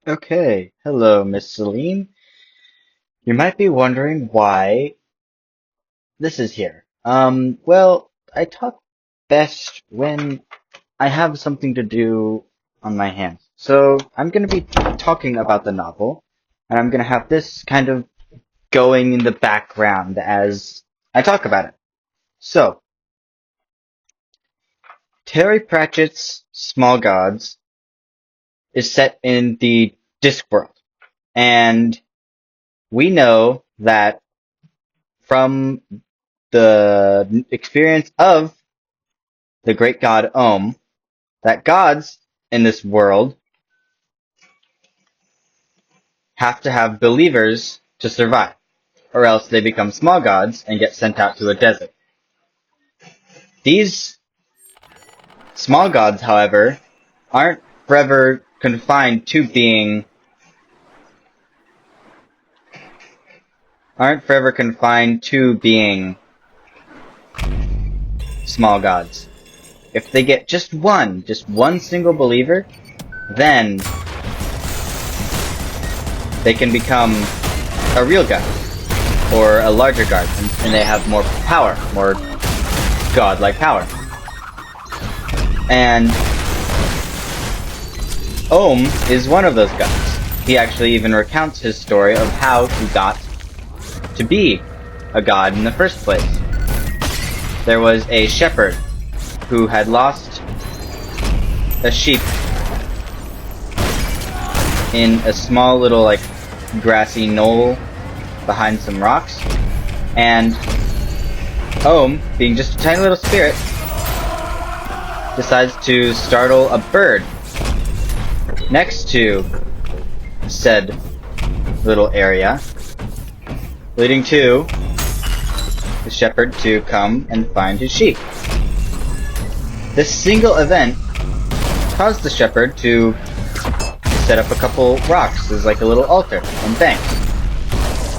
Okay, hello, Miss Celine. You might be wondering why this is here. Well, I talk best when I have something to do on my hands. So I'm gonna be talking about the novel, and I'm gonna have this kind of going in the background as I talk about it. So, Terry Pratchett's Small Gods is set in the Discworld, and we know that from the experience of the great god Om, that gods in this world have to have believers to survive, or else they become small gods and get sent out to a desert. These small gods, however, aren't forever confined to being aren't forever confined to being small gods. If they get just one single believer, then they can become a real god, or a larger god, and they have more power, more godlike power. And Om is one of those gods. He actually even recounts his story of how he got to be a god in the first place. There was a shepherd who had lost a sheep in a small little, like, grassy knoll behind some rocks, and Om, being just a tiny little spirit, decides to startle a bird next to said little area, leading to the shepherd to come and find his sheep. This single event caused the shepherd to set up a couple rocks as like a little altar and thanks.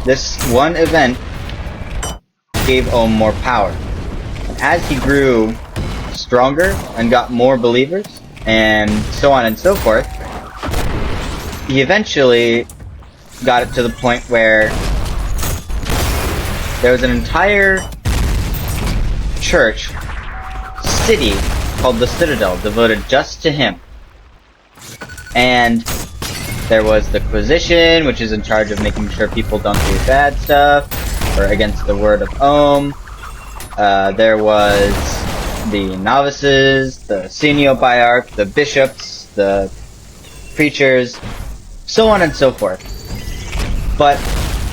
This one event gave Om more power. And as he grew stronger and got more believers, and so on and so forth, he eventually got it to the point where there was an entire church, city, called the Citadel, devoted just to him. And there was the Quisition, which is in charge of making sure people don't do bad stuff, or against the word of Om. There was the novices, the Cenobite, the bishops, the preachers, so on and so forth. But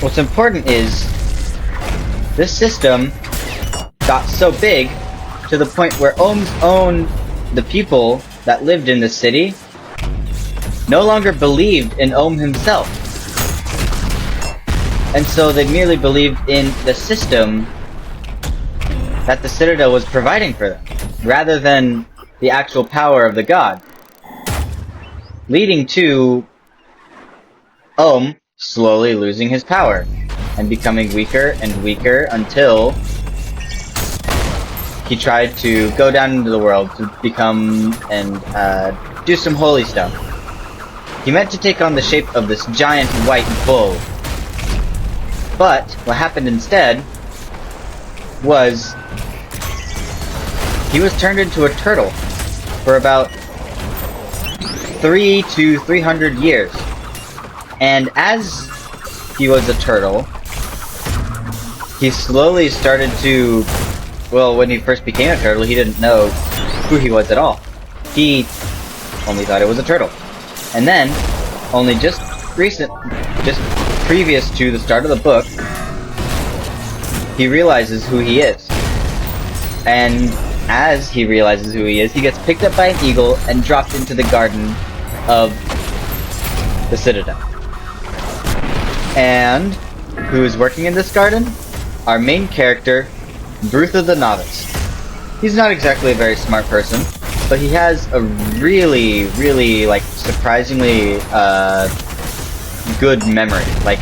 what's important is this system got so big to the point where Om's own the people that lived in the city no longer believed in Om himself. And so they merely believed in the system that the Citadel was providing for them, rather than the actual power of the god. Leading to Om slowly losing his power, and becoming weaker and weaker until he tried to go down into the world to become and do some holy stuff. He meant to take on the shape of this giant white bull. But what happened instead was he was turned into a turtle for about 300 to 300 years. And as he was a turtle, he slowly started to, well, when he first became a turtle, he didn't know who he was at all. He only thought it was a turtle. And then, only just previous to the start of the book, he realizes who he is. And as he realizes who he is, he gets picked up by an eagle and dropped into the garden of the Citadel. And who's working in this garden? Our main character, Brutha the Novice. He's not exactly a very smart person, but he has a really, really, like, surprisingly good memory. Like,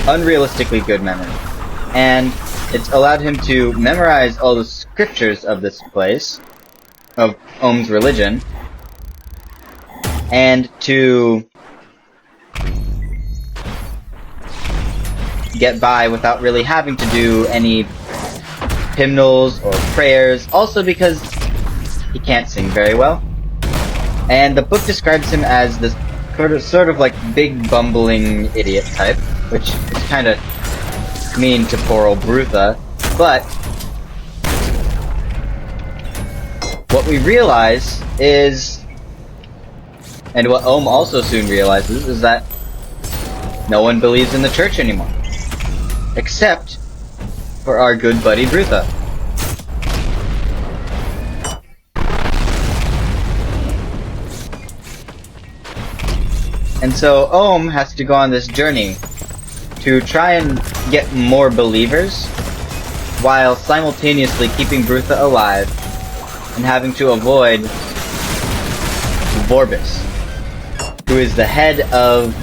unrealistically good memory. And it's allowed him to memorize all the scriptures of this place, of Om's religion, And to get by without really having to do any hymnals or prayers, also because he can't sing very well. And the book describes him as this sort of like big bumbling idiot type, which is kind of mean to poor old Brutha, but what we realize is, and what Ohm also soon realizes, is that no one believes in the church anymore. Except for our good buddy Brutha. And so Ohm has to go on this journey to try and get more believers, while simultaneously keeping Brutha alive and having to avoid Vorbis, who is the head of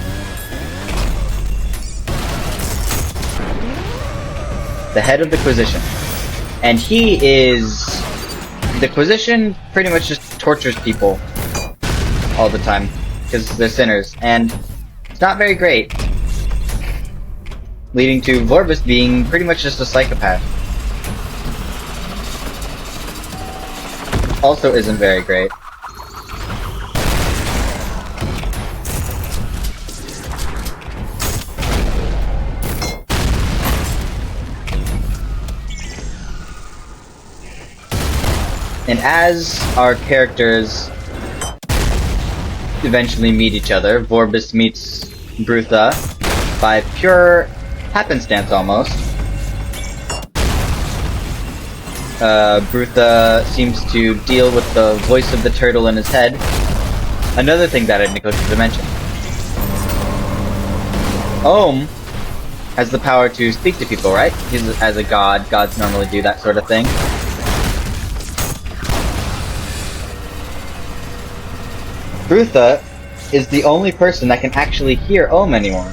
the Quisition. And the Quisition pretty much just tortures people all the time, because they're sinners, and it's not very great, leading to Vorbis being pretty much just a psychopath. Also isn't very great. And as our characters eventually meet each other, Vorbis meets Brutha by pure happenstance almost. Brutha seems to deal with the voice of the turtle in his head. Another thing that I neglected to mention. Ohm has the power to speak to people, right? He's as a god. Gods normally do that sort of thing. Brutha is the only person that can actually hear Ohm anymore,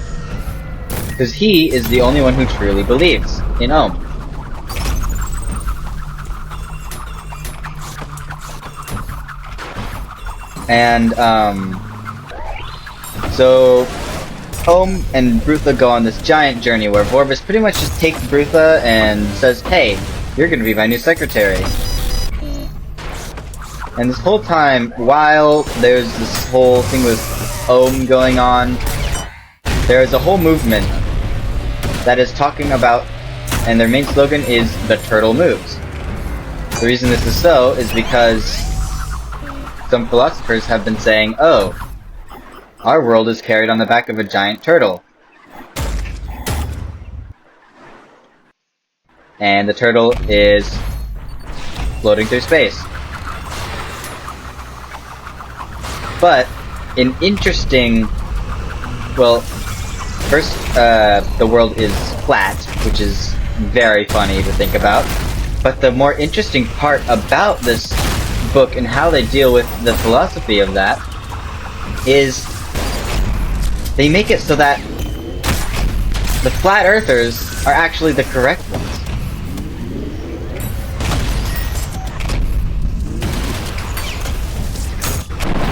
because he is the only one who truly believes in Ohm. And, so Ohm and Brutha go on this giant journey where Vorbis pretty much just takes Brutha and says, "Hey, you're gonna be my new secretary." And this whole time, while there's this whole thing with Ohm going on, there's a whole movement that is talking about, and their main slogan is, "The turtle moves." The reason this is so is because some philosophers have been saying, "Oh, our world is carried on the back of a giant turtle." And the turtle is floating through space. But an interesting, well, first, the world is flat, which is very funny to think about. But the more interesting part about this book and how they deal with the philosophy of that is they make it so that the flat earthers are actually the correct ones.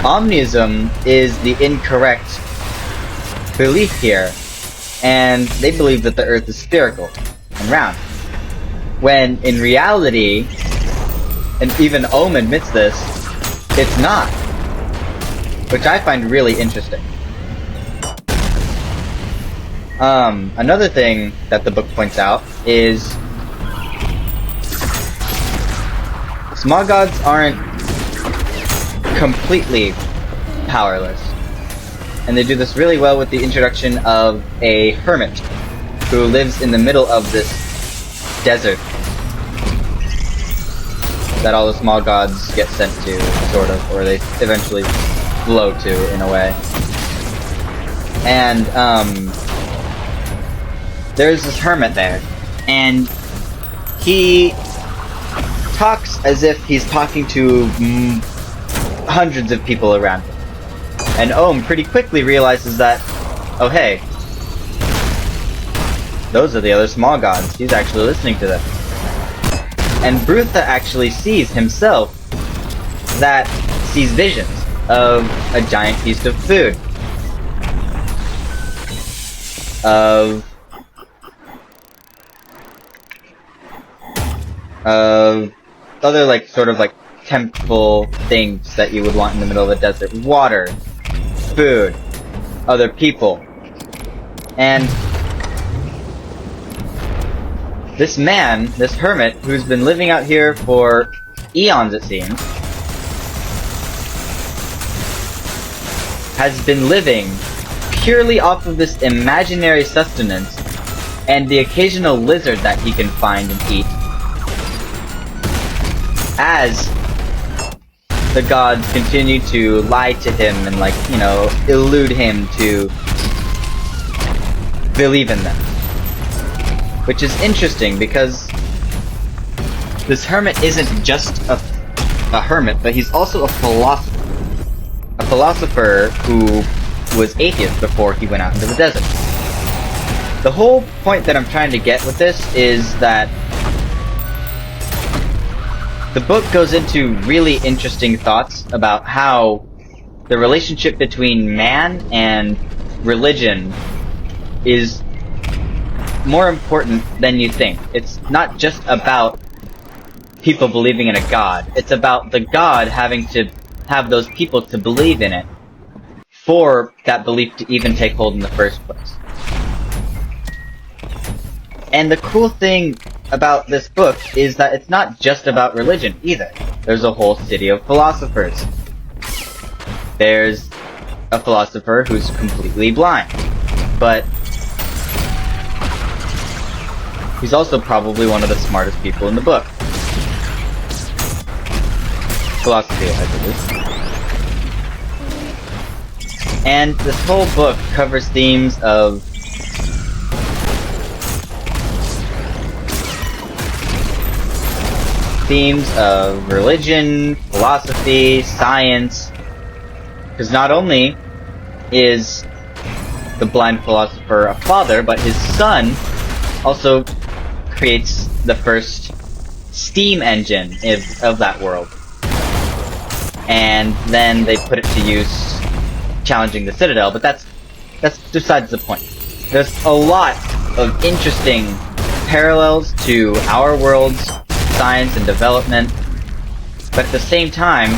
Omnism is the incorrect belief here, and they believe that the earth is spherical and round, when in reality, and even Ohm admits this, it's not, which I find really interesting. Another thing that the book points out is small gods aren't completely powerless. And they do this really well with the introduction of a hermit who lives in the middle of this desert that all the small gods get sent to, sort of, or they eventually flow to, in a way. And, there's this hermit there, and he talks as if he's talking to hundreds of people around him. And Ohm pretty quickly realizes that, oh hey, those are the other small gods. He's actually listening to them. And Brutha actually sees himself that sees visions. of a giant feast of food. Of other, like, sort of like temple things that you would want in the middle of a desert. Water, food, other people. And this man, this hermit, who's been living out here for eons, it seems, has been living purely off of this imaginary sustenance and the occasional lizard that he can find and eat, as the gods continue to lie to him and, like, you know, elude him to believe in them. Which is interesting, because this hermit isn't just a hermit, but he's also a philosopher. A philosopher who was atheist before he went out into the desert. The whole point that I'm trying to get with this is that the book goes into really interesting thoughts about how the relationship between man and religion is more important than you think. It's not just about people believing in a god. It's about the god having to have those people to believe in it for that belief to even take hold in the first place. And the cool thing about this book is that it's not just about religion either. There's a whole city of philosophers. There's a philosopher who's completely blind, but he's also probably one of the smartest people in the book. Philosophy, I believe. And this whole book covers themes of religion, philosophy, science. Because not only is the blind philosopher a father, but his son also creates the first steam engine of that world. And then they put it to use challenging the Citadel, but that's besides the point. There's a lot of interesting parallels to our world's science and development, but at the same time,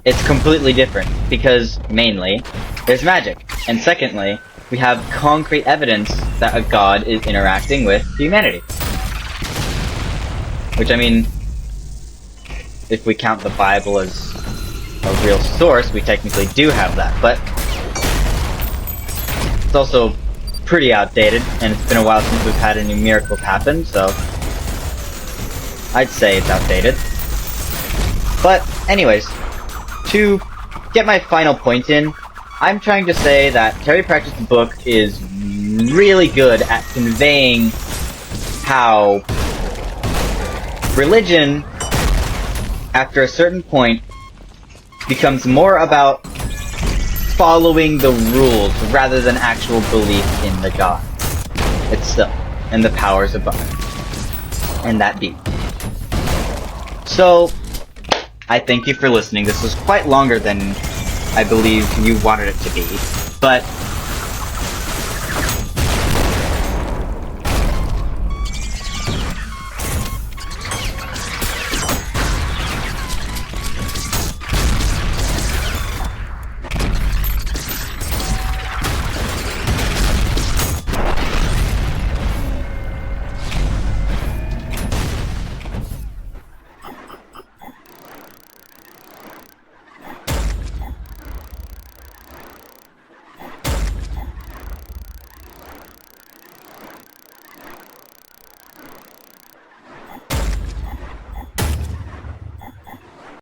it's completely different, because mainly, there's magic, and secondly, we have concrete evidence that a god is interacting with humanity. Which, I mean, if we count the Bible as a real source, we technically do have that, but it's also pretty outdated, and it's been a while since we've had any miracles happen, so I'd say it's outdated. But, anyways, to get my final point in, I'm trying to say that Terry Pratchett's book is really good at conveying how religion, after a certain point, becomes more about following the rules rather than actual belief in the god itself and the powers above, and that be. So, I thank you for listening. This was quite longer than I believe you wanted it to be, but